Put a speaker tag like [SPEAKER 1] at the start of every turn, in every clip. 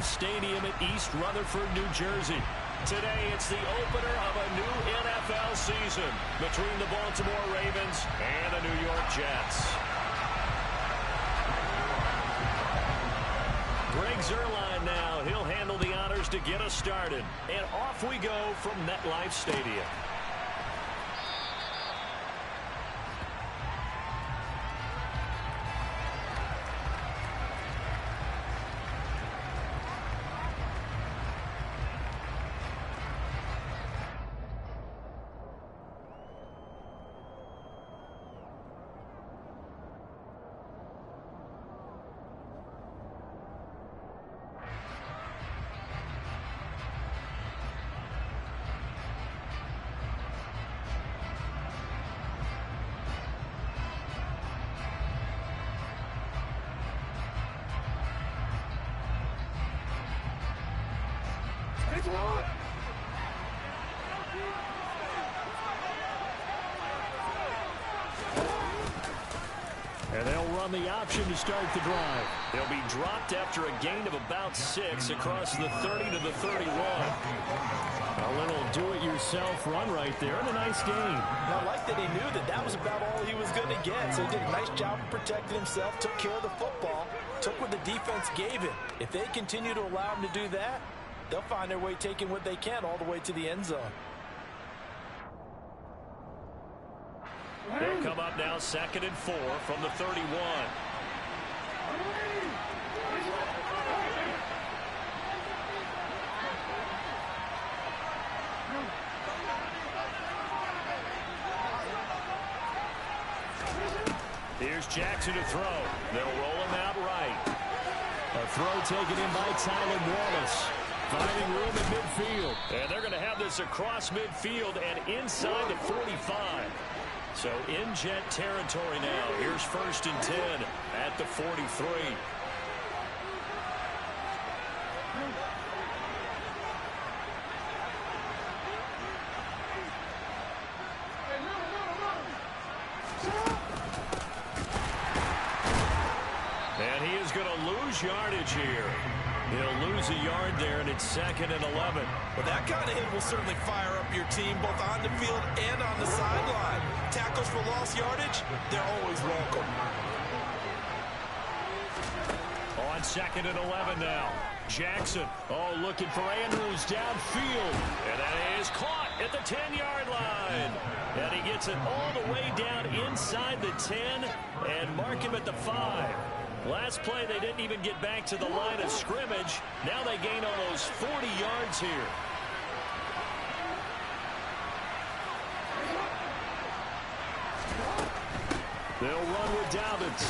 [SPEAKER 1] Stadium at East Rutherford, New Jersey. Today, it's the opener of a new NFL season between the Baltimore Ravens and the New York Jets. Greg Zuerlein now. He'll handle the honors to get us started. And off we go from MetLife Stadium.
[SPEAKER 2] And they'll run the option to start the drive.
[SPEAKER 1] They'll be dropped after a gain of about 6 across the 30 to the 31.
[SPEAKER 2] A little do-it-yourself run right there, and a nice gain.
[SPEAKER 3] I like that he knew that that was about all he was going to get, so he did a nice job of protecting himself, took care of the football, took what the defense gave him. If they continue to allow him to do that, they'll find their way taking what they can all the way to the end zone.
[SPEAKER 1] They'll come up now 2nd and 4 from the 31. Here's Jackson to throw. They'll roll him out right.
[SPEAKER 2] A throw taken in by Tylan Wallace. Finding room in midfield.
[SPEAKER 1] And they're going to have this across midfield and inside the 45. So in Jet territory now. Here's 1st and 10 at the 43. And he is going to lose yardage here. He'll lose a yard there, and it's 2nd and 11.
[SPEAKER 3] Well, that kind of hit will certainly fire up your team, both on the field and on the sideline. Tackles for lost yardage, they're always welcome.
[SPEAKER 1] On 2nd and 11 now. Jackson, looking for Andrews downfield. And that is caught at the 10-yard line. And he gets it all the way down inside the 10 and mark him at the 5. Last play, they didn't even get back to the line of scrimmage. Now they gain almost 40 yards here. They'll run with Dobbins.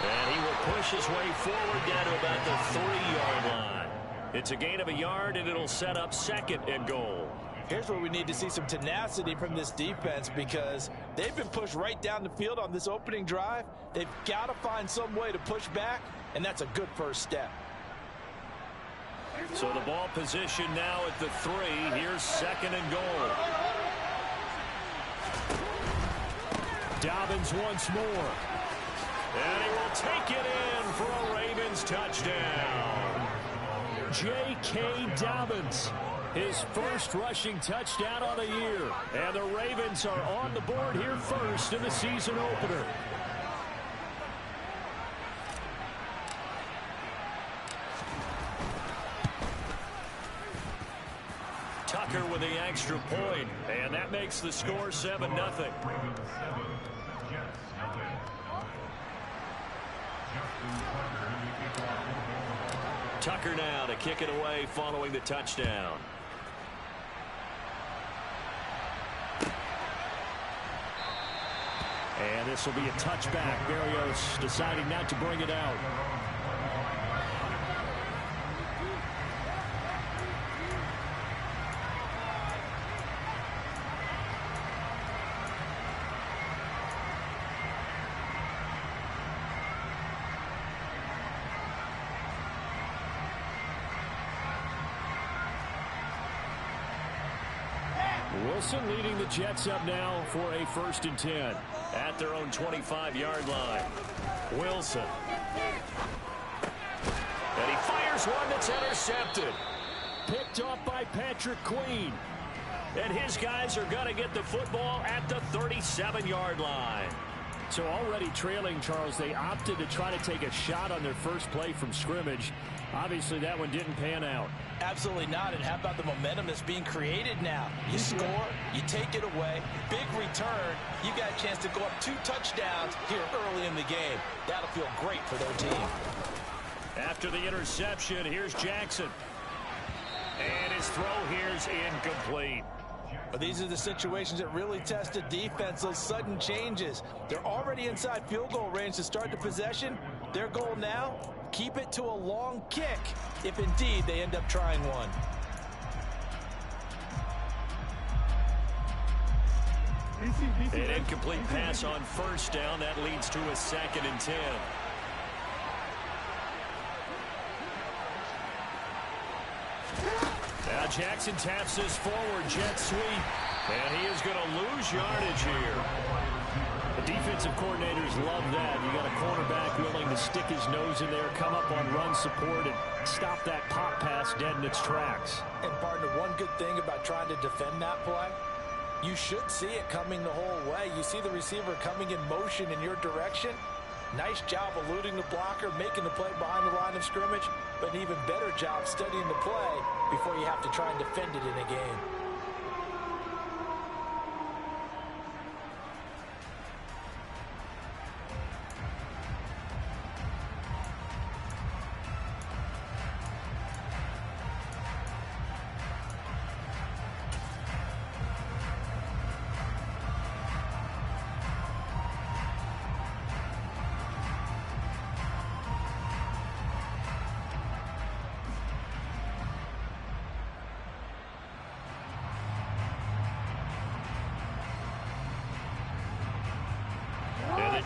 [SPEAKER 1] And he will push his way forward down to about the 3-yard line. It's a gain of a yard, and it'll set up 2nd and goal.
[SPEAKER 3] Here's where we need to see some tenacity from this defense, because they've been pushed right down the field on this opening drive. They've got to find some way to push back, and that's a good first step.
[SPEAKER 1] So the ball position now at the 3. Here's 2nd and goal.
[SPEAKER 2] Dobbins once more.
[SPEAKER 1] And he will take it in for a Ravens touchdown.
[SPEAKER 2] J.K. Dobbins. His first rushing touchdown on the year. And the Ravens are on the board here first in the season opener.
[SPEAKER 1] Tucker with the extra point. And that makes the score 7-0. Tucker now to kick it away following the touchdown.
[SPEAKER 2] And this will be a touchback. Berrios deciding not to bring it out. Wilson leading the Jets up now for a 1st and 10
[SPEAKER 1] at their own 25-yard line. Wilson. And he fires here's one that's intercepted.
[SPEAKER 2] Picked off by Patrick Queen.
[SPEAKER 1] And his guys are going to get the football at the 37-yard line.
[SPEAKER 2] So already trailing, Charles, they opted to try to take a shot on their first play from scrimmage. Obviously, that one didn't pan out.
[SPEAKER 3] Absolutely not. And how about the momentum that's being created now? You score, you take it away, big return. You got a chance to go up 2 touchdowns here early in the game. That'll feel great for their team.
[SPEAKER 1] After the interception, here's Jackson. And his throw here's incomplete.
[SPEAKER 3] But these are the situations that really test the defense, those sudden changes. They're already inside field goal range to start the possession. Their goal now, keep it to a long kick, if indeed they end up trying one.
[SPEAKER 1] An incomplete pass on first down. That leads to a 2nd and 10. Now Jackson taps this forward jet sweep, and he is going to lose yardage here.
[SPEAKER 2] The defensive coordinators love that. You got a cornerback willing to stick his nose in there, come up on run support, and stop that pop pass dead in its tracks.
[SPEAKER 3] And partner, one good thing about trying to defend that play, you should see it coming the whole way. You see the receiver coming in motion in your direction. Nice job eluding the blocker, making the play behind the line of scrimmage, but an even better job studying the play before you have to try and defend it in a game.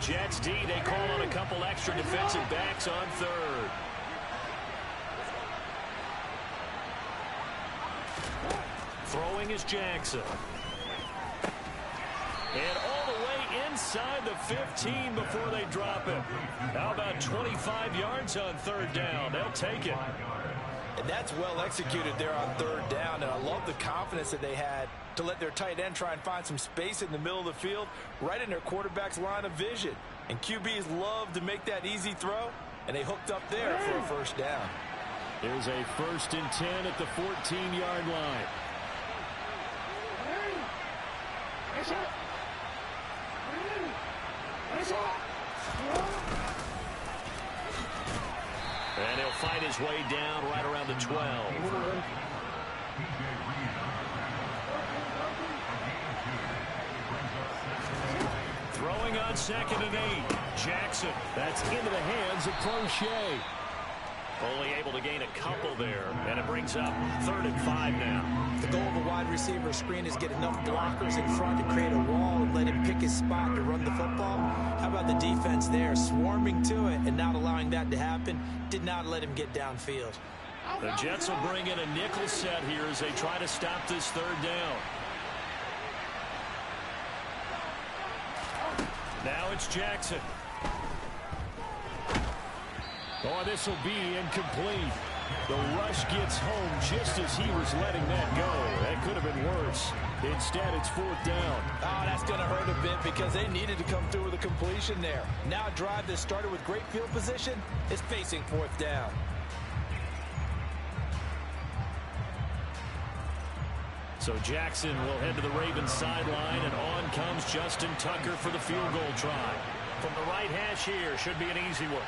[SPEAKER 1] Jets D, they call on a couple extra defensive backs on third. Throwing is Jackson. And all the way inside the 15 before they drop it. How about 25 yards on third down? They'll take it.
[SPEAKER 3] And that's well executed there on third down, and I love the confidence that they had to let their tight end try and find some space in the middle of the field, right in their quarterback's line of vision. And QBs love to make that easy throw, and they hooked up there for a first down.
[SPEAKER 2] There's a 1st and 10 at the 14-yard line.
[SPEAKER 1] And he'll fight his way down right around the 12. Throwing on 2nd and 8. Jackson.
[SPEAKER 2] That's into the hands of Crochet.
[SPEAKER 1] Only able to gain a couple there, and it brings up 3rd and 5 now.
[SPEAKER 3] The goal of a wide receiver screen is get enough blockers in front to create a wall and let him pick his spot to run the football. How about the defense there, swarming to it and not allowing that to happen? Did not let him get downfield.
[SPEAKER 1] The Jets will bring in a nickel set here as they try to stop this 3rd down. Now it's Jackson.
[SPEAKER 2] Oh, this will be incomplete. The rush gets home just as he was letting that go. That could have been worse. Instead, it's 4th down.
[SPEAKER 3] Oh, that's going to hurt a bit because they needed to come through with a completion there. Now a drive that started with great field position is facing 4th down.
[SPEAKER 1] So Jackson will head to the Ravens sideline, and on comes Justin Tucker for the field goal try. From the right hash here, should be an easy one.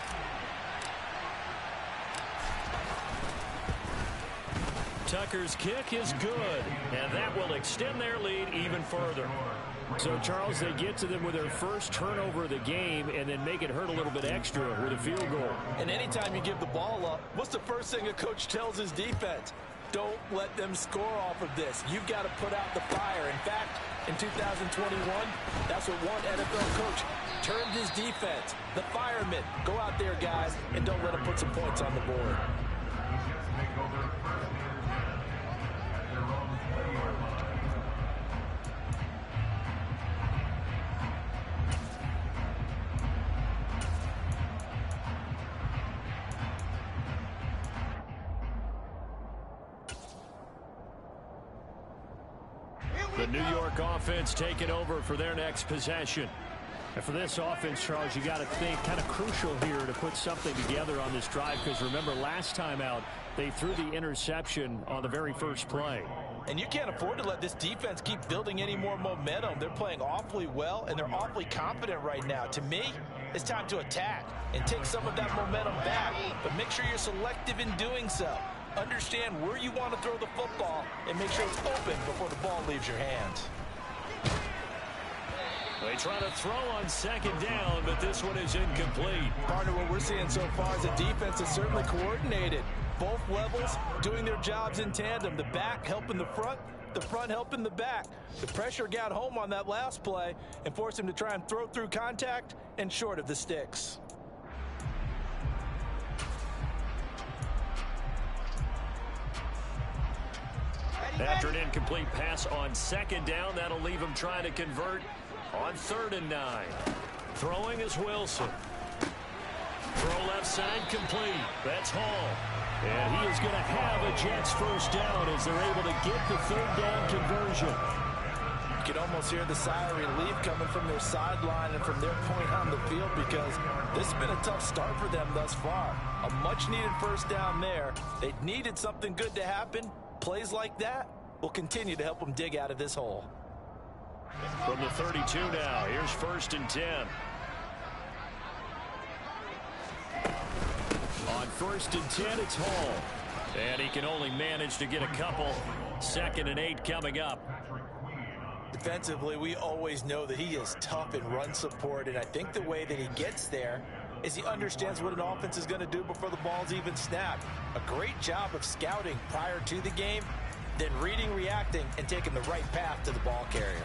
[SPEAKER 1] Tucker's kick is good, and that will extend their lead even further.
[SPEAKER 2] So, Charles, they get to them with their first turnover of the game and then make it hurt a little bit extra with a field goal.
[SPEAKER 3] And anytime you give the ball up, what's the first thing a coach tells his defense? Don't let them score off of this. You've got to put out the fire. In fact, in 2021, that's what one NFL coach termed his defense. The firemen. Go out there, guys, and don't let them put some points on the board.
[SPEAKER 2] The New York offense taking over for their next possession. And for this offense, Charles, you got to think kind of crucial here to put something together on this drive, because remember last time out they threw the interception on the very first play.
[SPEAKER 3] And you can't afford to let this defense keep building any more momentum. They're playing awfully well, and they're awfully confident right now. To me, it's time to attack and take some of that momentum back, but make sure you're selective in doing so. Understand where you want to throw the football and make sure it's open before the ball leaves your hands.
[SPEAKER 1] They try to throw on second down, but this one is incomplete.
[SPEAKER 3] Partner, what we're seeing so far is the defense is certainly coordinated. Both levels doing their jobs in tandem. The back helping the front helping the back. The pressure got home on that last play and forced him to try and throw through contact and short of the sticks.
[SPEAKER 1] After an incomplete pass on second down, that'll leave him trying to convert on 3rd and 9. Throwing is Wilson. Throw left side complete. That's Hall. And he is going to have a Jets first down as they're able to get the 3rd down conversion.
[SPEAKER 3] You can almost hear the sigh of relief coming from their sideline and from their point on the field, because this has been a tough start for them thus far. A much-needed first down there. They needed something good to happen. Plays like that will continue to help them dig out of this hole.
[SPEAKER 1] From the 32 now, here's 1st and 10.
[SPEAKER 2] On 1st and 10, it's Hall.
[SPEAKER 1] And he can only manage to get a couple. 2nd and 8 coming up.
[SPEAKER 3] Defensively, we always know that he is tough in run support, and I think the way that he gets there is he understands what an offense is going to do before the ball's even snapped. A great job of scouting prior to the game, then reading, reacting, and taking the right path to the ball carrier.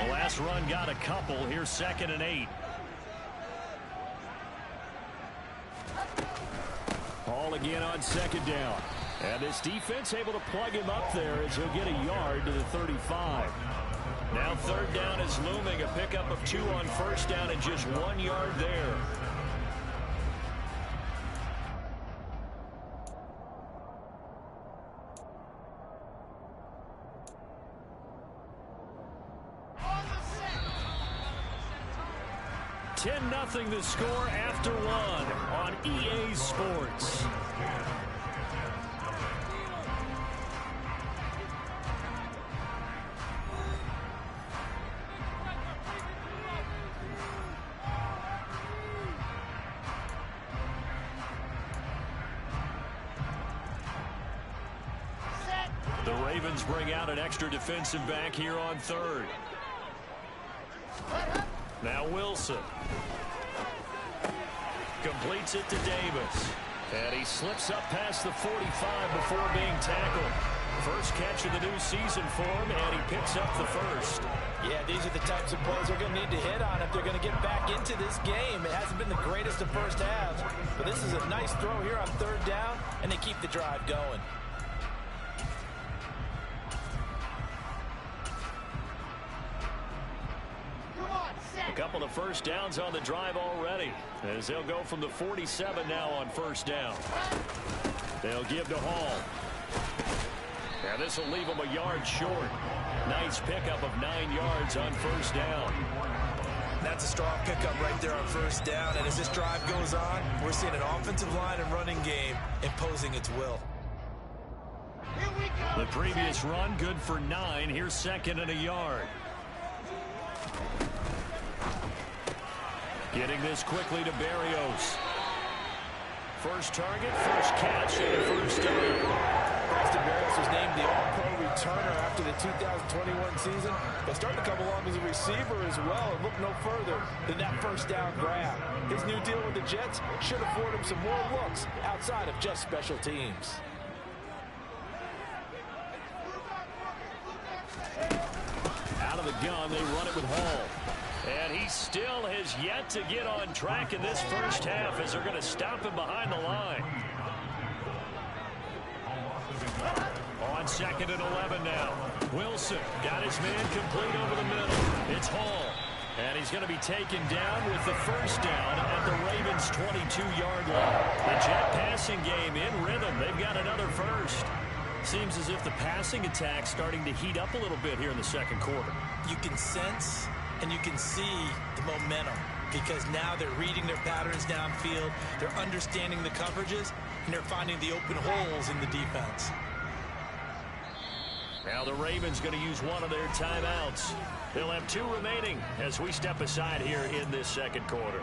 [SPEAKER 1] The last run got a couple. Here's 2nd and 8.
[SPEAKER 2] Hall again on 2nd down. And this defense able to plug him up there as he'll get a yard to the 35.
[SPEAKER 1] Now 3rd down is looming. A pickup of 2 on 1st down and just 1 yard there.
[SPEAKER 2] Nothing the score after 1 on EA Sports.
[SPEAKER 1] The Ravens bring out an extra defensive back here on 3rd. Now Wilson. Completes it to Davis. And he slips up past the 45 before being tackled. First catch of the new season for him, and he picks up the first.
[SPEAKER 3] Yeah, these are the types of plays they're going to need to hit on if they're going to get back into this game. It hasn't been the greatest of first halves, but this is a nice throw here on 3rd down, and they keep the drive going.
[SPEAKER 1] A couple of first downs on the drive already, as they'll go from the 47 now on 1st down. They'll give to Hall. And this will leave him a yard short. Nice pickup of 9 yards on 1st down.
[SPEAKER 3] That's a strong pickup right there on 1st down, and as this drive goes on, we're seeing an offensive line and running game imposing its will.
[SPEAKER 1] The previous run good for 9. Here's 2nd and a yard. Getting this quickly to Berrios. First target, first catch, and a first down.
[SPEAKER 3] Braxton Berrios was named the All-Pro returner after the 2021 season, but starting to come along as a receiver as well and look no further than that first down grab. His new deal with the Jets should afford him some more looks outside of just special teams.
[SPEAKER 1] Out of the gun, they run it with Hall. And he still has yet to get on track in this first half as they're going to stop him behind the line. On 2nd and 11 now. Wilson got his man complete over the middle. It's Hall. And he's
[SPEAKER 2] he's going to be taken down with the first down at the Ravens' 22-yard line. The Jet passing game in rhythm. They've got another first. Seems as if the passing attack's starting to heat up a little bit here in the second quarter.
[SPEAKER 3] You can sense and you can see the momentum because now they're reading their patterns downfield, they're understanding the coverages, and they're finding the open holes in the defense.
[SPEAKER 2] Now the Ravens going to use one of their timeouts. They'll have 2 remaining as we step aside here in this second quarter.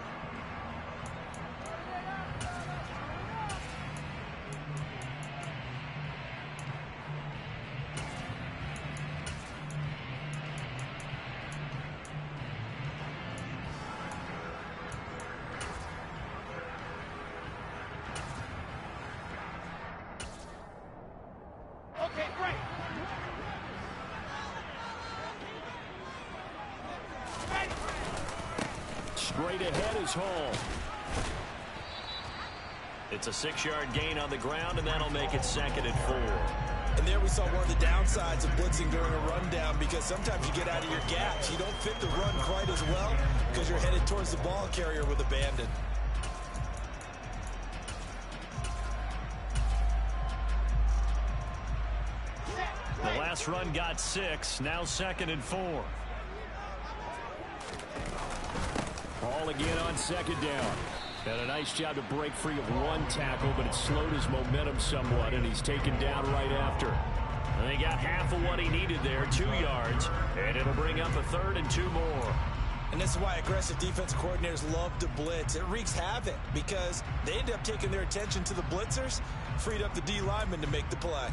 [SPEAKER 2] Straight ahead is Hall. It's a 6-yard gain on the ground, and that'll make it 2nd and 4.
[SPEAKER 3] And there we saw one of the downsides of blitzing during a rundown because sometimes you get out of your gaps. You don't fit the run quite as well because you're headed towards the ball carrier with abandon.
[SPEAKER 2] The last run got 6, now 2nd and 4. Ball again on 2nd down. And a nice job to break free of one tackle, but it slowed his momentum somewhat, and he's taken down right after. And they got half of what he needed there, 2 yards, and it'll bring up a 3rd and 2 more.
[SPEAKER 3] And this is why aggressive defensive coordinators love to blitz. It wreaks havoc because they end up taking their attention to the blitzers, freed up the D lineman to make the play.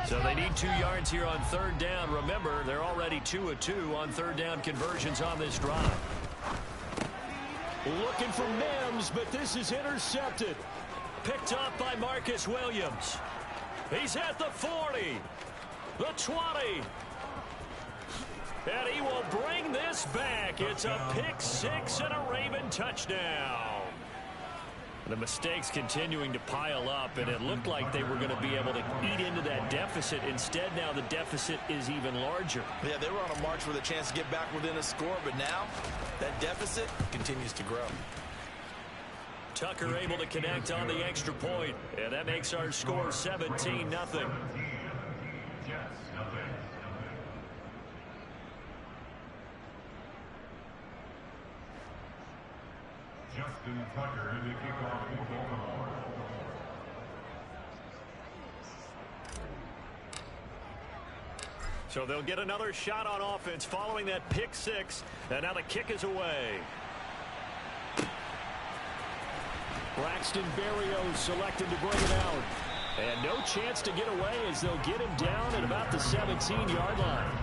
[SPEAKER 2] So they need 2 yards here on 3rd down. Remember, they're already 2 of 2 on 3rd down conversions on this drive. Looking for Mims, but this is intercepted. Picked up by Marcus Williams. He's at the 40, the 20. And he will bring this back. It's a pick 6 and a Raven touchdown. The mistakes continuing to pile up, and it looked like they were going to be able to eat into that deficit. Instead, now the deficit is even larger.
[SPEAKER 3] Yeah, they were on a march with a chance to get back within a score, but now that deficit continues to grow.
[SPEAKER 2] Tucker able to connect on the extra point, and that makes our score 17-0.
[SPEAKER 4] Justin Tucker to kick off for Baltimore.
[SPEAKER 2] So they'll get another shot on offense following that pick 6, and now the kick is away. Braxton Berrios selected to bring it out. And no chance to get away as they'll get him down at about the 17-yard line.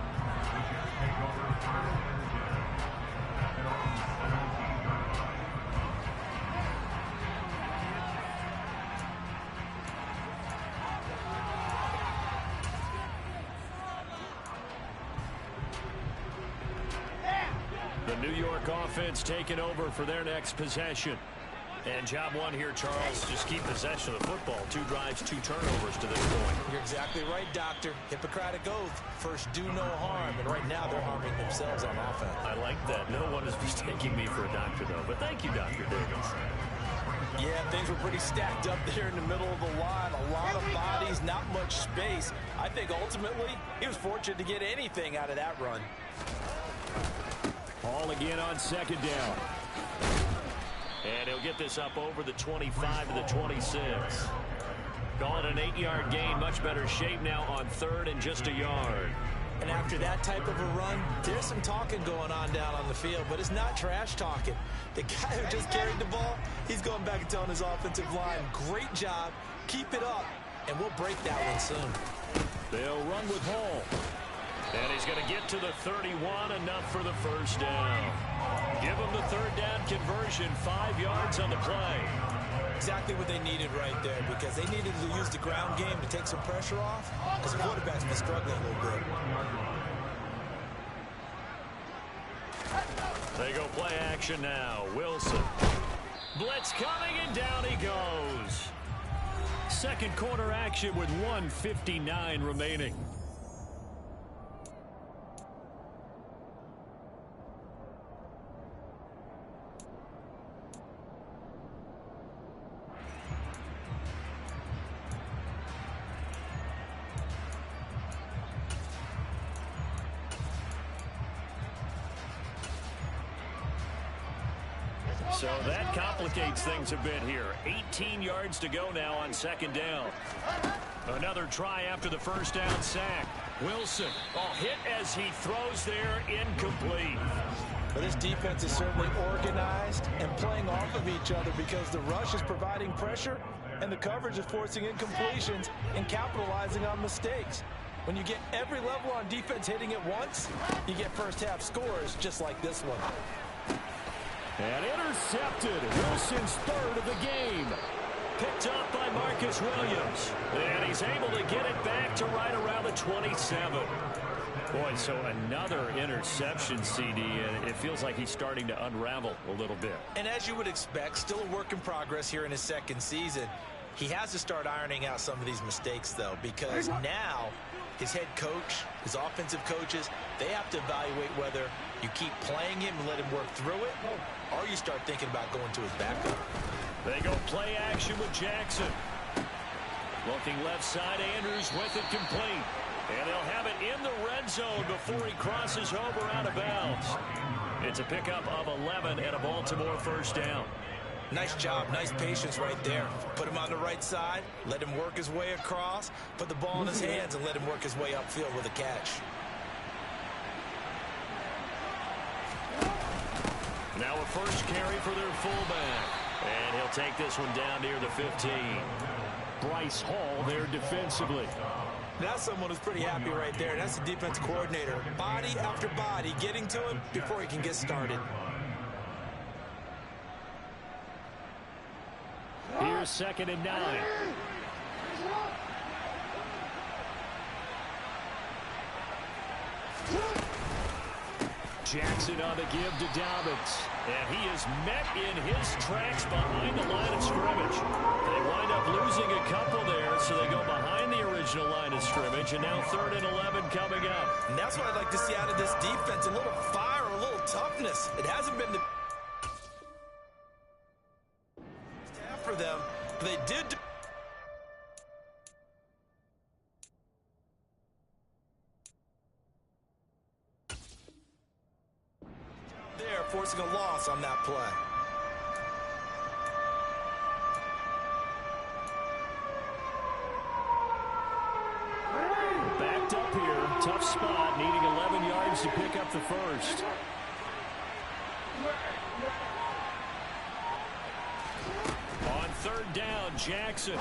[SPEAKER 2] The New York offense taking over for their next possession. And job one here, Charles, just keep possession of the football. 2 drives, 2 turnovers to this point.
[SPEAKER 3] You're exactly right, Doctor. Hippocratic oath. First, do no harm. And right now, they're harming themselves on offense.
[SPEAKER 2] I like that. No one is mistaking me for a doctor, though. But thank you, Dr. Davis.
[SPEAKER 3] Yeah, things were pretty stacked up there in the middle of the line. A lot of bodies, not much space. I think ultimately, he was fortunate to get anything out of that run.
[SPEAKER 2] Ball again on 2nd down. And he'll get this up over the 25 to the 26. Call it an 8-yard gain. Much better shape now on 3rd and just a yard.
[SPEAKER 3] And after that type of a run, there's some talking going on down on the field, but it's not trash talking. The guy who just carried the ball, he's going back and telling his offensive line, great job, keep it up, and we'll break that one soon.
[SPEAKER 2] They'll run with Hall. And he's going to get to the 31, enough for the first down. Give him the 3rd down conversion, 5 yards on the play.
[SPEAKER 3] Exactly what they needed right there, because they needed to use the ground game to take some pressure off, because the quarterback's been struggling a little bit.
[SPEAKER 2] They go play action now. Wilson. Blitz coming, and down he goes. second quarter action with 1:59 remaining.
[SPEAKER 1] So that complicates things a bit here. 18 yards to go now on second down. Another try after the first down sack. Wilson, hit as he throws there, incomplete.
[SPEAKER 3] But this defense is certainly organized and playing off of each other because the rush is providing pressure and the coverage is forcing incompletions and capitalizing on mistakes. When you get every level on defense hitting at once, you get first half scores just like this one.
[SPEAKER 2] And intercepted. Wilson's third of the game.
[SPEAKER 1] Picked up by Marcus Williams. And he's able to get it back to right around the 27.
[SPEAKER 2] Boy, so another interception, CD, and it feels like he's starting to unravel a little bit.
[SPEAKER 3] And as you would expect, still a work in progress here in his second season. He has to start ironing out some of these mistakes, though, because now his head coach, his offensive coaches, they have to evaluate whether you keep playing him and let him work through it, or you start thinking about going to his backup.
[SPEAKER 1] They go play action with Jackson. Looking left side, Andrews with it complete. And they'll have it in the red zone before he crosses over out of bounds. It's a pickup of 11 and a Baltimore first down.
[SPEAKER 3] Nice job, nice patience right there. Put him on the right side, let him work his way across, put the ball in his hands, and let him work his way upfield with a catch.
[SPEAKER 1] Now a first carry for their fullback. And he'll take this one down near the 15.
[SPEAKER 2] Bryce Hall there defensively.
[SPEAKER 3] That's someone who's pretty happy right there. That's the defense coordinator. Body after body getting to him before he can get started.
[SPEAKER 2] Here's 2nd and 9. Jackson on the give to Dobbins.
[SPEAKER 1] And he is met in his tracks behind the line of scrimmage. They wind up losing a couple there, so they go behind the original line of scrimmage, and now 3rd and 11 coming up.
[SPEAKER 3] And that's what I'd like to see out of this defense, a little fire, a little toughness. It hasn't been the for them, but they did. They're forcing a loss on that play.
[SPEAKER 2] Backed up here, tough spot, needing 11 yards to pick up the first.
[SPEAKER 1] On 3rd down, Jackson.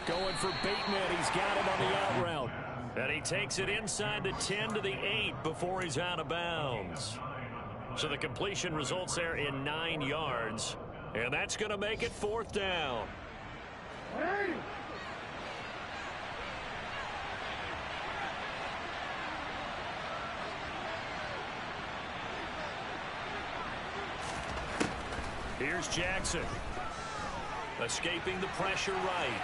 [SPEAKER 2] Going for Bateman. He's got him on the out route.
[SPEAKER 1] And he takes it inside the 10 to the 8 before he's out of bounds. So the completion results there in 9 yards. And that's going to make it 4th down. Here's Jackson. Escaping the pressure right.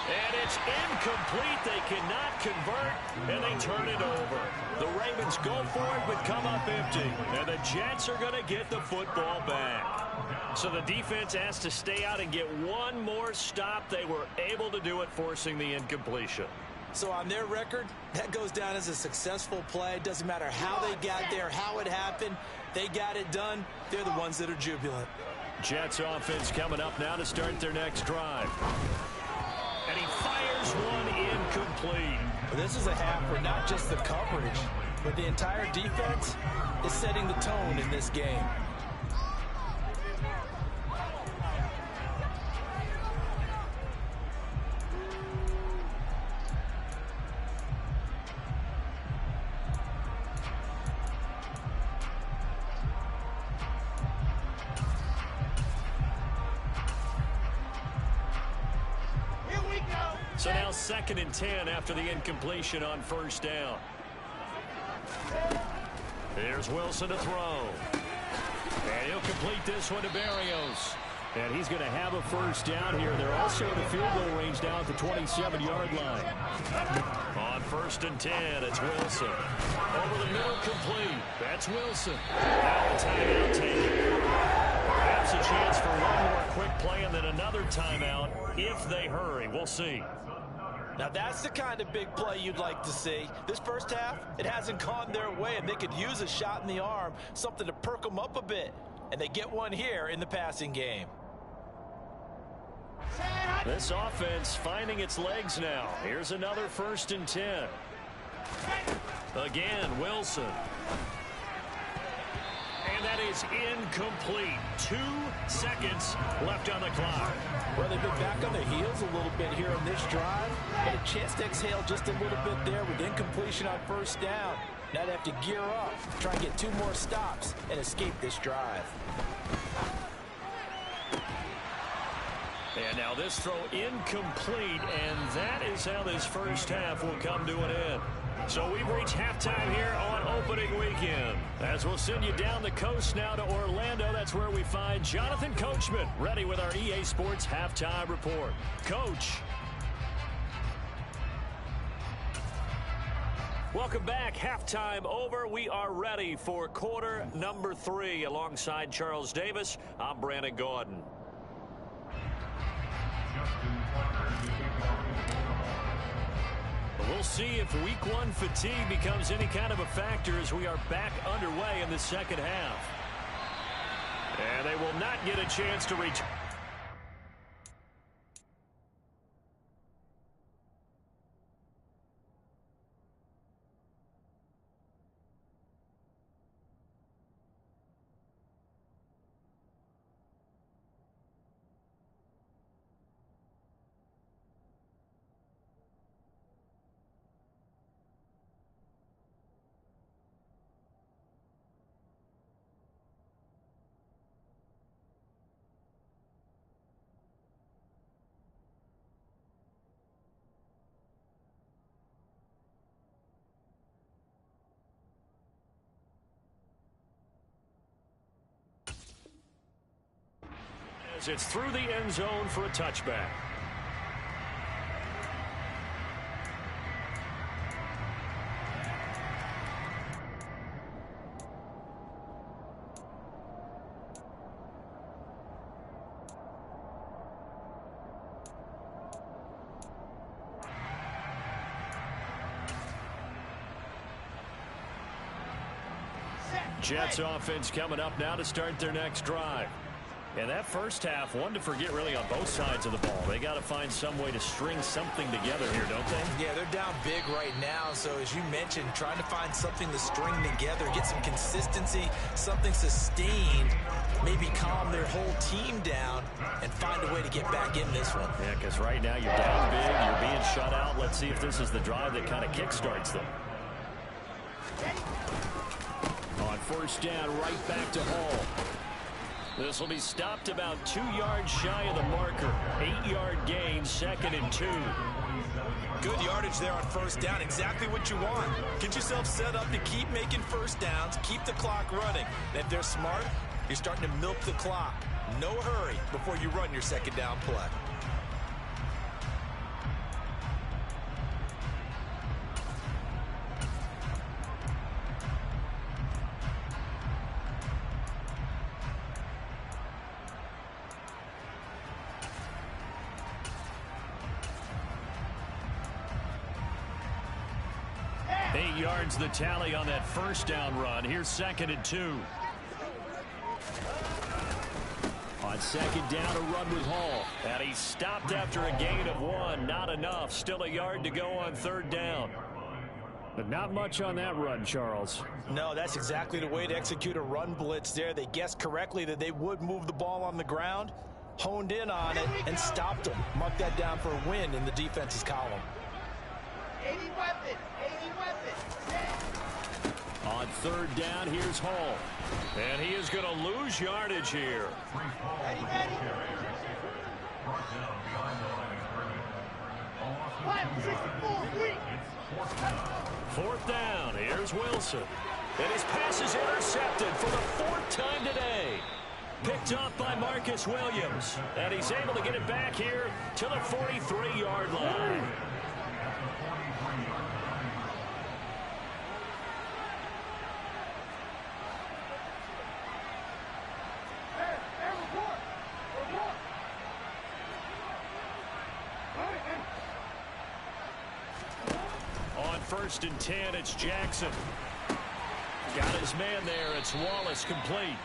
[SPEAKER 1] And it's incomplete. They cannot convert, and they turn it over. The Ravens go for it, but come up empty. And the Jets are going to get the football back. So the defense has to stay out and get one more stop. They were able to do it, forcing the incompletion.
[SPEAKER 3] So on their record, that goes down as a successful play. It doesn't matter how they got there, how it happened. They got it done. They're the ones that are jubilant.
[SPEAKER 1] Jets offense coming up now to start their next drive. And he fires one incomplete.
[SPEAKER 3] This is a half where not just the coverage, but the entire defense is setting the tone in this game.
[SPEAKER 1] So now 2nd and 10 after the incompletion on 1st down. Here's Wilson to throw. And he'll complete this one to Berrios.
[SPEAKER 2] And he's going to have a first down here. They're also in a field goal range down at the 27-yard line.
[SPEAKER 1] On 1st and 10, it's Wilson. Over the middle, complete. That's Wilson. Now a timeout taken. Perhaps a chance for one more quick play and then another timeout if they hurry. We'll see.
[SPEAKER 3] Now that's the kind of big play you'd like to see. This first half, it hasn't gone their way, and they could use a shot in the arm, something to perk them up a bit. And they get one here in the passing game.
[SPEAKER 1] This offense finding its legs now. Here's another 1st and 10. Again, Wilson. And that is incomplete. 2 seconds left on the clock.
[SPEAKER 3] Well, they've been back on their heels a little bit here on this drive. But a chance to exhale just a little bit there with incompletion on 1st down. Now they have to gear up, try and get 2 more stops, and escape this drive.
[SPEAKER 1] And now this throw incomplete, and that is how this first half will come to an end. So we've reached halftime here on opening weekend. As we'll send you down the coast now to Orlando, that's where we find Jonathan Coachman ready with our EA Sports Halftime Report. Coach. Welcome back. Halftime over. We are ready for quarter number 3. Alongside Charles Davis, I'm Brandon Gordon. We'll see if week 1 fatigue becomes any kind of a factor as we are back underway in the second half. And they will not get a chance to reach. It's through the end zone for a touchback. Jets offense coming up now to start their next drive. And that first half, one to forget really on both sides of the ball. They got to find some way to string something together here, don't they?
[SPEAKER 3] Yeah, they're down big right now. So as you mentioned, trying to find something to string together, get some consistency, something sustained, maybe calm their whole team down and find a way to get back in this one.
[SPEAKER 1] Yeah, because right now you're down big, you're being shut out. Let's see if this is the drive that kind of kickstarts them. On 1st down, right back to Hall. This will be stopped about 2 yards shy of the marker. 8-yard gain, 2nd and 2.
[SPEAKER 3] Good yardage there on 1st down. Exactly what you want. Get yourself set up to keep making 1st downs, keep the clock running. And if they're smart, you're starting to milk the clock. No hurry before you run your 2nd down play.
[SPEAKER 1] Yards the tally on that 1st down run. Here's 2nd and 2. On 2nd down, a run with Hall. And he stopped after a gain of 1. Not enough. Still a yard to go on 3rd down.
[SPEAKER 2] But not much on that run, Charles.
[SPEAKER 3] No, that's exactly the way to execute a run blitz there. They guessed correctly that they would move the ball on the ground, honed in on it, and stopped them. Mark that down for a win in the defense's column.
[SPEAKER 5] 80 weapons.
[SPEAKER 1] On 3rd down, here's Hall. And he is going to lose yardage here.
[SPEAKER 5] Ready.
[SPEAKER 1] 4th down, here's Wilson. And his pass is intercepted for the 4th time today. Picked up by Marcus Williams. And he's able to get it back here to the 43-yard line. On 1st and 10, it's Jackson. Got his man there. It's Wallace complete.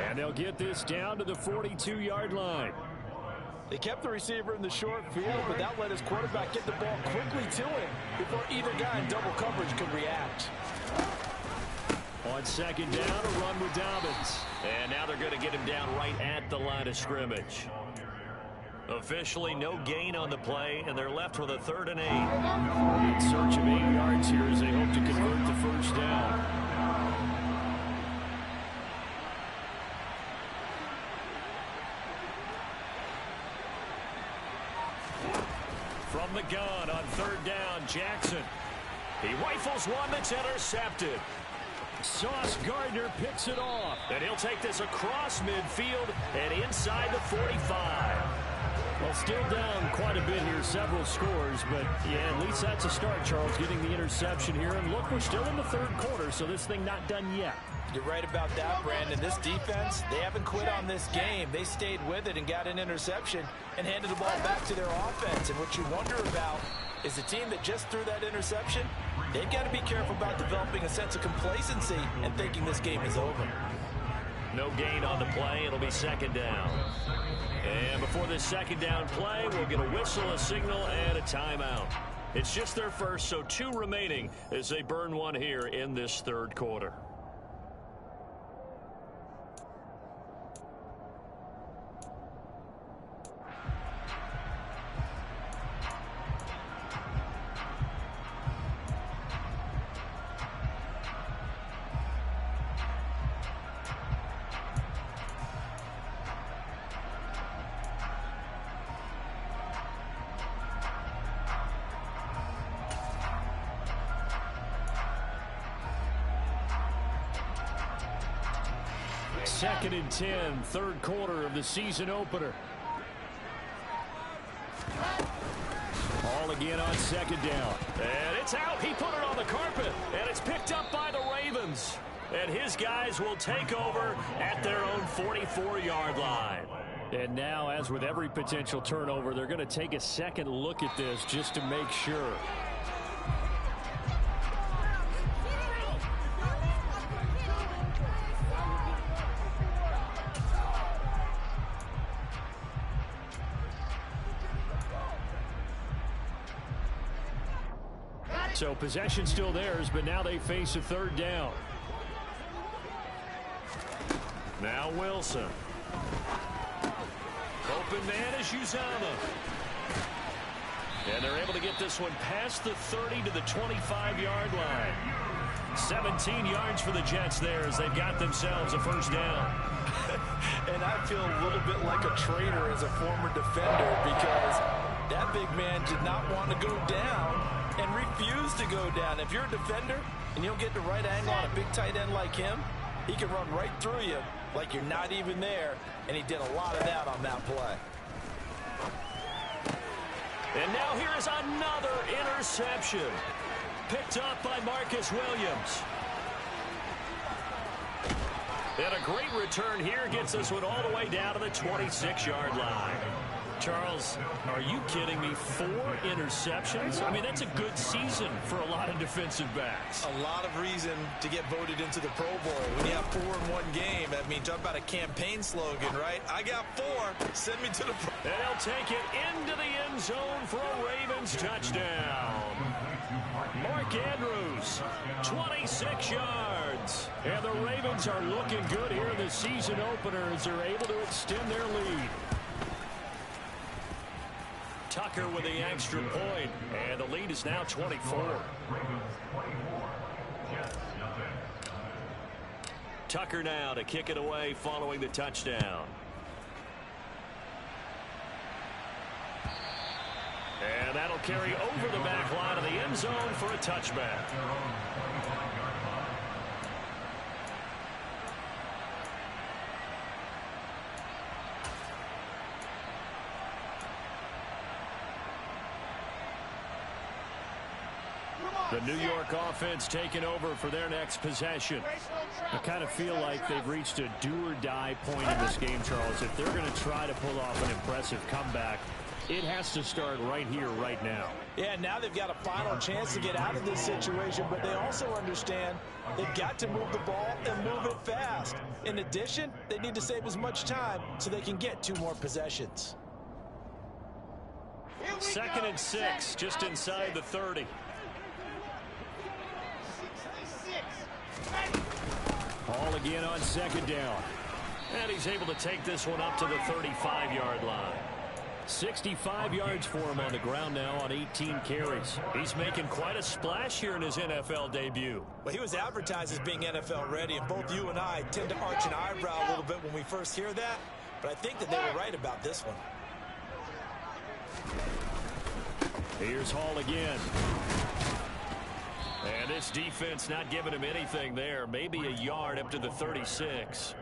[SPEAKER 1] And they'll get this down to the 42-yard line.
[SPEAKER 3] They kept the receiver in the short field, but that let his quarterback get the ball quickly to him before either guy in double coverage could react.
[SPEAKER 1] On 2nd down, a run with Dobbins. And now they're going to get him down right at the line of scrimmage. Officially no gain on the play, and they're left with a 3rd and 8.
[SPEAKER 2] In search of 8 yards here as they hope to convert the first down.
[SPEAKER 1] From the gun on 3rd down, Jackson. He rifles one that's intercepted. Sauce Gardner picks it off. And he'll take this across midfield and inside the 45.
[SPEAKER 2] Well, still down quite a bit here, several scores, but yeah, at least that's a start, Charles, getting the interception here. And look, we're still in the 3rd quarter, so this thing not done yet.
[SPEAKER 3] You're right about that, Brandon. This defense, they haven't quit on this game. They stayed with it and got an interception and handed the ball back to their offense. And what you wonder about is the team that just threw that interception, they've got to be careful about developing a sense of complacency and thinking this game is over.
[SPEAKER 1] No gain on the play. It'll be 2nd down. And before this 2nd down play, we'll get a whistle, a signal, and a timeout. It's just their first, so 2 remaining as they burn one here in this 3rd quarter.
[SPEAKER 2] Second and 10, 3rd quarter of the season opener. Ball again on 2nd down.
[SPEAKER 1] And it's out. He put it on the carpet. And it's picked up by the Ravens. And his guys will take over at their own 44-yard line.
[SPEAKER 2] And now, as with every potential turnover, they're going to take a second look at this just to make sure. So possession still theirs, but now they face a 3rd down.
[SPEAKER 1] Now Wilson. Open man is Uzama. And they're able to get this one past the 30 to the 25-yard line. 17 yards for the Jets there as they've got themselves a 1st down.
[SPEAKER 3] And I feel a little bit like a traitor as a former defender because that big man did not want to go down and refused to go down. If you're a defender and you don't get the right angle on a big tight end like him, he can run right through you like you're not even there, and he did a lot of that on that play.
[SPEAKER 1] And now here is another interception. Picked up by Marcus Williams. And a great return here gets this one all the way down to the 26-yard line. Charles, are you kidding me? 4 interceptions? I mean, that's a good season for a lot of defensive backs.
[SPEAKER 3] A lot of reason to get voted into the Pro Bowl. When you have 4 in one game, I mean, talk about a campaign slogan, right? I got 4. Send me to the Pro.
[SPEAKER 1] And he'll take it into the end zone for a Ravens touchdown. Mark Andrews, 26 yards. And the Ravens are looking good here in the season opener as they're able to extend their lead. Tucker with the extra point, and the lead is now 24. Tucker now to kick it away following the touchdown. And that'll carry over the back line of the end zone for a touchback.
[SPEAKER 2] The New York offense taking over for their next possession. I kind of feel like they've reached a do-or-die point in this game, Charles. If they're going to try to pull off an impressive comeback, it has to start right here, right now.
[SPEAKER 3] Yeah, now they've got a final chance to get out of this situation, but they also understand they've got to move the ball and move it fast. In addition, they need to save as much time so they can get 2 more possessions.
[SPEAKER 2] 2nd and 6, just inside the 30. Hall again on 2nd down. And he's able to take this one up to the 35-yard line. 65 yards for him on the ground now on 18 carries. He's making quite a splash here in his NFL debut.
[SPEAKER 3] Well, he was advertised as being NFL ready, and both you and I tend to arch an eyebrow a little bit when we first hear that, but I think that they were right about this one.
[SPEAKER 2] Here's Hall again. And this defense not giving him anything there. Maybe a yard up to the 36.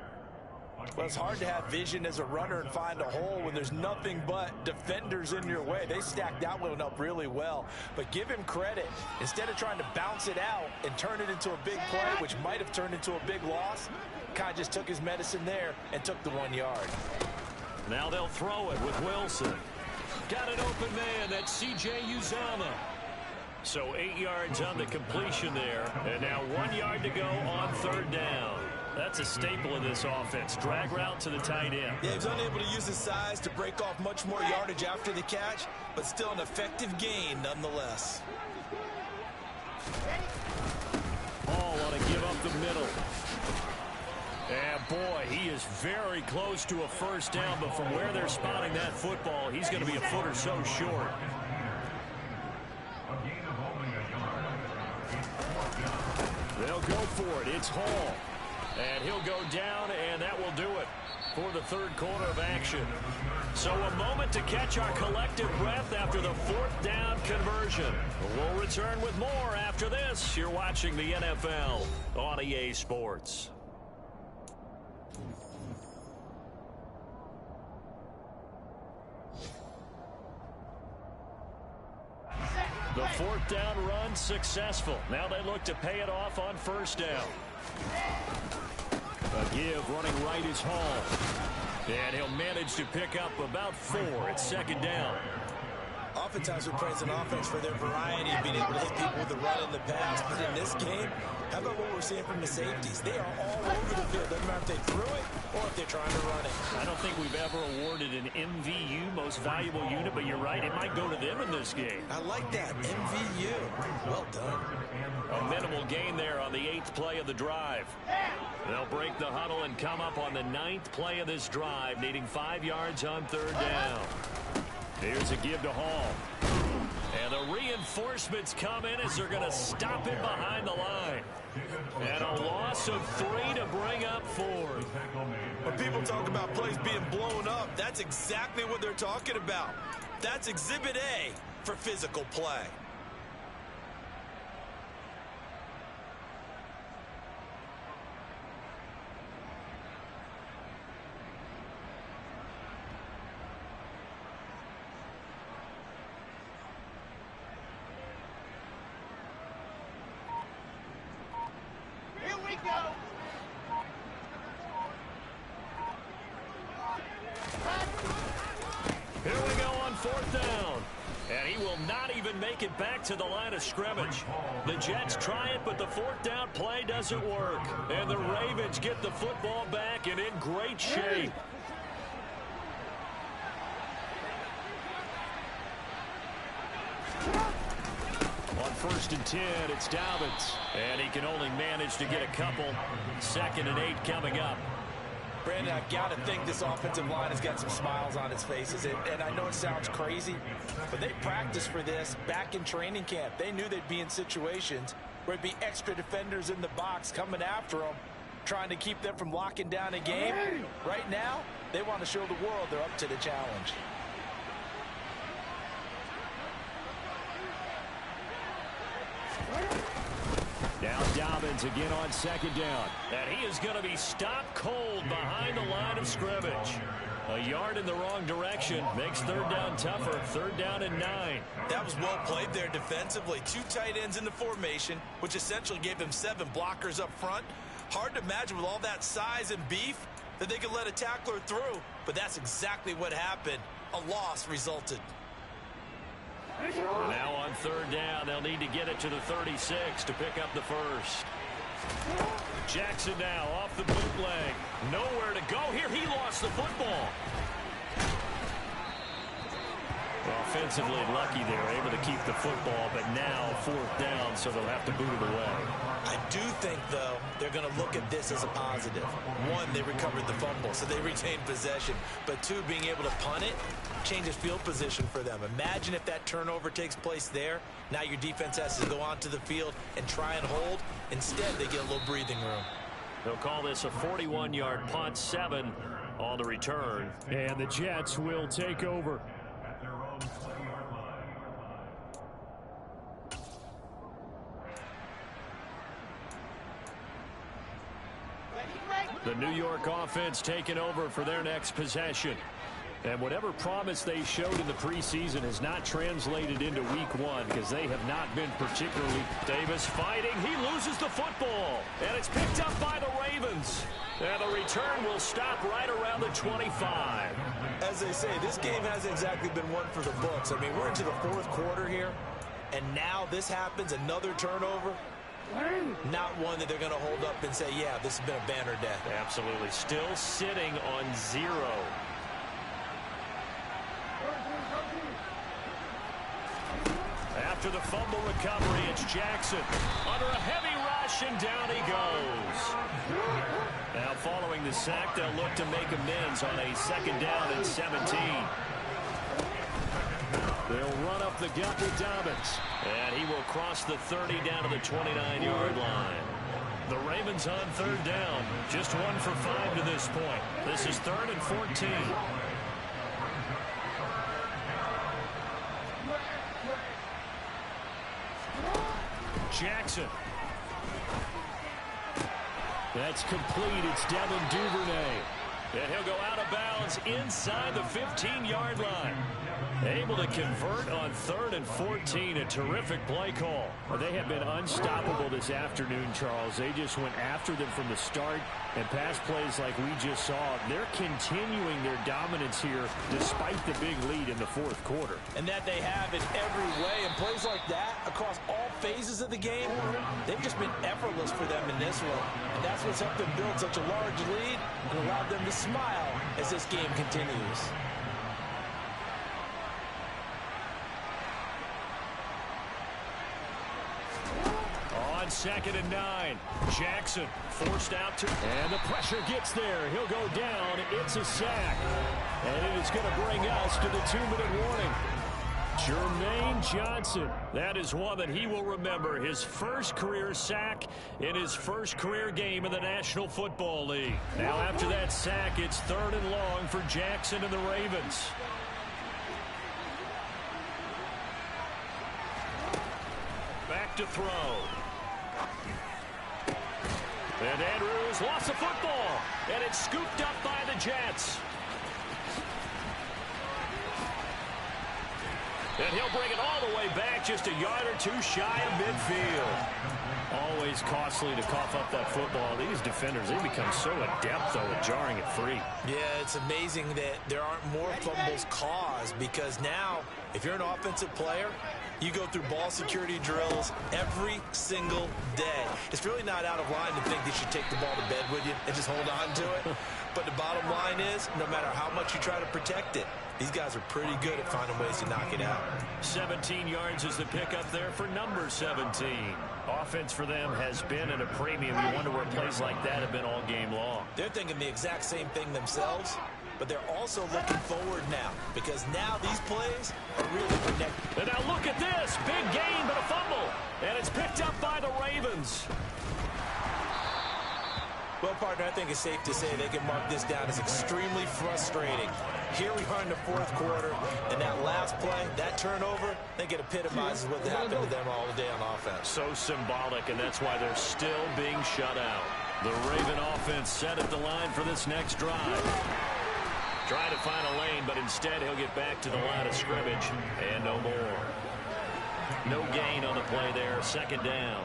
[SPEAKER 3] Well, it's hard to have vision as a runner and find a hole when there's nothing but defenders in your way. They stacked that one up really well. But give him credit. Instead of trying to bounce it out and turn it into a big play, which might have turned into a big loss, kind of just took his medicine there and took the 1 yard.
[SPEAKER 2] Now they'll throw it with Wilson. Got an open man. That's C.J. Uzama. So 8 yards on the completion there. And now 1 yard to go on 3rd down. That's a staple of this offense. Drag route to the tight end.
[SPEAKER 3] Yeah, he's unable to use his size to break off much more yardage after the catch, but still an effective gain nonetheless.
[SPEAKER 2] Hall want to give up the middle. And boy, he is very close to a 1st down, but from where they're spotting that football, he's going to be a foot or so short. They'll go for it. It's Hall. And he'll go down, and that will do it for the 3rd quarter of action. So a moment to catch our collective breath after the 4th down conversion. We'll return with more after this. You're watching the NFL on EA Sports. The 4th down run successful. Now they look to pay it off on 1st down. A give running right is Hall. And he'll manage to pick up about 4 at 2nd down.
[SPEAKER 3] Oftentimes we praise an offense for their variety of being able to hit people with the run and the pass. But in this game, how about what we're seeing from the safeties? They are all over the field. Doesn't matter if they threw it or if they're trying to run it.
[SPEAKER 2] I don't think we've ever awarded an MVU, most valuable unit, but you're right, it might go to them in this game.
[SPEAKER 3] I like that, MVU. Well done.
[SPEAKER 2] A minimal gain there on the 8th play of the drive. They'll break the huddle and come up on the 9th play of this drive, needing 5 yards on 3rd down. Here's a give to Hall. And the reinforcements come in as they're going to stop him behind the line. And a loss of 3 to bring up 4.
[SPEAKER 3] When people talk about plays being blown up, that's exactly what they're talking about. That's Exhibit A for physical play.
[SPEAKER 2] Here we go on 4th down. And he will not even make it back to the line of scrimmage. The Jets try it, but the 4th down play doesn't work. And the Ravens get the football back and in great shape. On 1st and 10, it's Dobbins. And he can only manage to get a couple. 2nd and 8 coming up.
[SPEAKER 3] Brandon, I've got to think this offensive line has got some smiles on its faces. And I know it sounds crazy, but they practiced for this back in training camp. They knew they'd be in situations where it'd be extra defenders in the box coming after them, trying to keep them from locking down a game. Right now, they want to show the world they're up to the challenge.
[SPEAKER 2] Now Dobbins again on second down.
[SPEAKER 1] And he is going to be stopped cold behind the line of scrimmage. A yard in the wrong direction makes third down tougher. Third down and 9.
[SPEAKER 3] That was well played there defensively. 2 tight ends in the formation, which essentially gave them 7 blockers up front. Hard to imagine with all that size and beef that they could let a tackler through, but that's exactly what happened. A loss resulted.
[SPEAKER 1] Now on third down, they'll need to get it to the 36 to pick up the first. Jackson now off the bootleg. Nowhere to go here. He lost the football. Offensively lucky they were able to keep the football, but now fourth down, so they'll have to boot it away.
[SPEAKER 3] I do think, though, they're going to look at this as a positive. 1, they recovered the fumble, so they retained possession. But 2, being able to punt it changes field position for them. Imagine if that turnover takes place there. Now your defense has to go onto the field and try and hold. Instead, they get a little breathing room.
[SPEAKER 1] They'll call this a 41-yard punt, 7 on the return.
[SPEAKER 2] And the Jets will take over.
[SPEAKER 4] At their own 20-yard line.
[SPEAKER 1] The New York offense taking over for their next possession.
[SPEAKER 2] And whatever promise they showed in the preseason has not translated into week 1 because they have not been particularly.
[SPEAKER 1] Davis fighting. He loses the football. And it's picked up by the Ravens. And the return will stop right around the 25.
[SPEAKER 3] As they say, this game hasn't exactly been one for the books. I mean, we're into the 4th quarter here, and now this happens, another turnover. Not one that they're going to hold up and say, yeah, this has been a banner day.
[SPEAKER 1] Absolutely. Still sitting on 0. After the fumble recovery, it's Jackson. Under a heavy rush, and down he goes. Now following the sack, they'll look to make amends on a second down and 17.
[SPEAKER 2] They'll run up the gut with Dobbins.
[SPEAKER 1] And he will cross the 30 down to the 29-yard line. The Ravens on third down. Just 1 for 5 to this point. This is 3rd and 14. Jackson.
[SPEAKER 2] That's complete. It's Devin Duvernay.
[SPEAKER 1] And he'll go out of bounds inside the 15-yard line. Able to convert on 3rd and 14. A terrific play call.
[SPEAKER 2] Well, they have been unstoppable this afternoon, Charles. They just went after them from the start. And pass plays like we just saw, they're continuing their dominance here despite the big lead in the 4th quarter.
[SPEAKER 3] And that they have in every way. And plays like that across all phases of the game, they've just been effortless for them in this one. And that's what's helped them build such a large lead and allowed them to smile as this game continues.
[SPEAKER 1] On 2nd and 9, Jackson forced out to.
[SPEAKER 2] And the pressure gets there. He'll go down. It's a sack. And it is going to bring us to the 2-minute warning. Jermaine Johnson.
[SPEAKER 1] That is one that he will remember. His first career sack in his first career game in the National Football League. Now after that sack, it's 3rd and long for Jackson and the Ravens. Back to throw. And Andrews lost the football. And it's scooped up by the Jets. And he'll bring it all the way back, just a yard or 2 shy of midfield.
[SPEAKER 2] Always costly to cough up that football. These defenders, they become so adept, though, at jarring it free.
[SPEAKER 3] Yeah, it's amazing that there aren't more fumbles caused because now, if you're an offensive player, you go through ball security drills every single day. It's really not out of line to think that you take the ball to bed with you and just hold on to it. But the bottom line is, no matter how much you try to protect it, these guys are pretty good at finding ways to knock it out.
[SPEAKER 1] 17 yards is the pickup there for number 17.
[SPEAKER 2] Offense for them has been at a premium. You wonder where plays like that have been all game long.
[SPEAKER 3] They're thinking the exact same thing themselves, but they're also looking forward now because now these plays are really connected.
[SPEAKER 1] And now look at this. Big gain, but a fumble. And it's picked up by the Ravens.
[SPEAKER 3] Well, partner, I think it's safe to say they can mark this down as extremely frustrating. Here we are in the fourth quarter, and that last play, that turnover, I think it epitomizes what happened to them all day on offense.
[SPEAKER 1] So symbolic, and that's why they're still being shut out. The Raven offense set at the line for this next drive. Trying to find a lane, but instead he'll get back to the line of scrimmage, and no more. No gain on the play there, second down.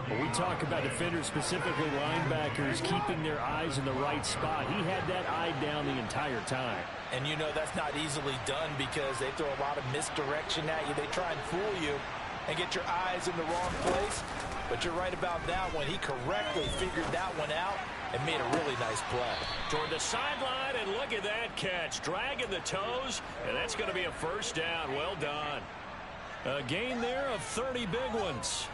[SPEAKER 2] When we talk about defenders, specifically linebackers, keeping their eyes in the right spot, he had that eye down the entire time.
[SPEAKER 3] And you know that's not easily done because they throw a lot of misdirection at you. They try and fool you and get your eyes in the wrong place. But you're right about that one. He correctly figured that one out and made a really nice play.
[SPEAKER 1] Toward the sideline, and look at that catch. Dragging the toes, and that's going to be a first down. Well done. A gain there of 30 big ones.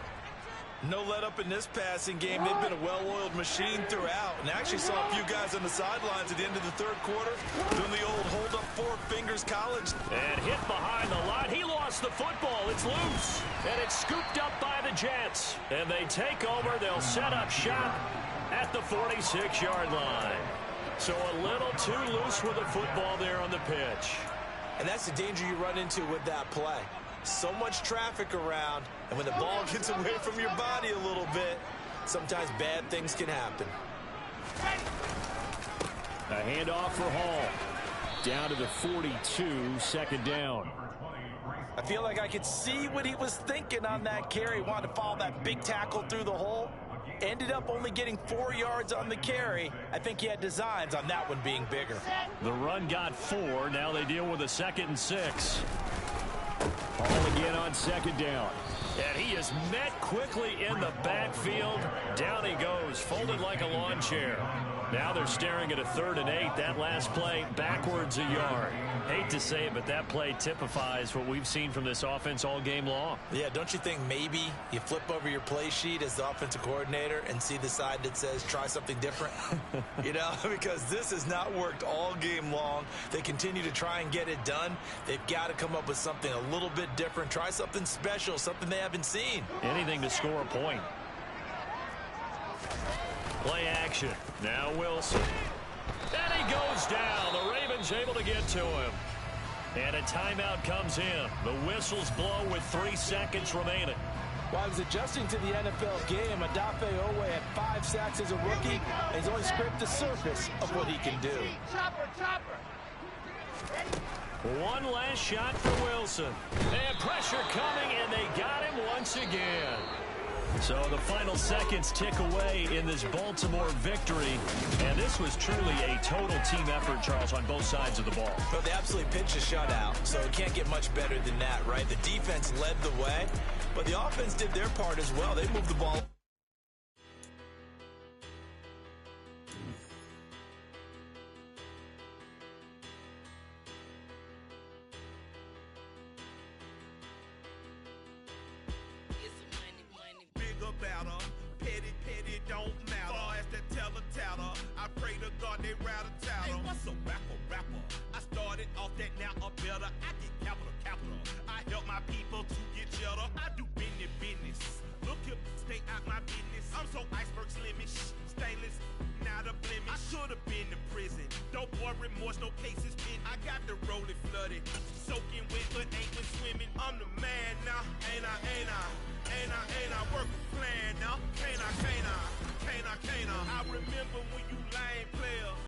[SPEAKER 3] No let up in this passing game. They've been a well-oiled machine throughout. And I actually saw a few guys on the sidelines at the end of the third quarter doing the old hold-up four fingers college.
[SPEAKER 1] And hit behind the line. He lost the football. It's loose. And it's scooped up by the Jets. And they take over. They'll set up shop at the 46-yard line. So a little too loose with the football there on the pitch.
[SPEAKER 3] And that's the danger you run into with that play. So much traffic around, and when the ball gets away from your body a little bit, sometimes bad things can happen.
[SPEAKER 2] A handoff for Hall. Down to the 42, second down.
[SPEAKER 3] I feel like I could see what he was thinking on that carry. Wanted to follow that big tackle through the hole. Ended up only getting 4 yards on the carry. I think he had designs on that one being bigger.
[SPEAKER 2] The run got 4. Now they deal with a 2nd and 6. Hall again on second down.
[SPEAKER 1] And he is met quickly in the backfield. Down he goes, folded like a lawn chair. Now they're staring at a 3rd and 8. That last play, backwards a yard. Hate to say it, but that play typifies what we've seen from this offense all game long.
[SPEAKER 3] Yeah, don't you think maybe you flip over your play sheet as the offensive coordinator and see the side that says try something different? You know, because this has not worked all game long. They continue to try and get it done. They've got to come up with something a little bit different. Try something special, something they haven't seen.
[SPEAKER 1] Anything to score a point. Play action. Now Wilson. And he goes down. The Ravens able to get to him. And a timeout comes in. The whistles blow with 3 seconds remaining.
[SPEAKER 3] While he was adjusting to the NFL game, Adafe Owe had 5 sacks as a rookie, and he's only scraped the surface of what he can do.
[SPEAKER 1] One last shot for Wilson. And pressure coming, and they got him once again. So the final seconds tick away in this Baltimore victory. And this was truly a total team effort, Charles, on both sides of the ball.
[SPEAKER 3] Well, they absolutely pitched a shutout, so it can't get much better than that, right? The defense led the way, but the offense did their part as well. They moved the ball.
[SPEAKER 6] I remember when you lame players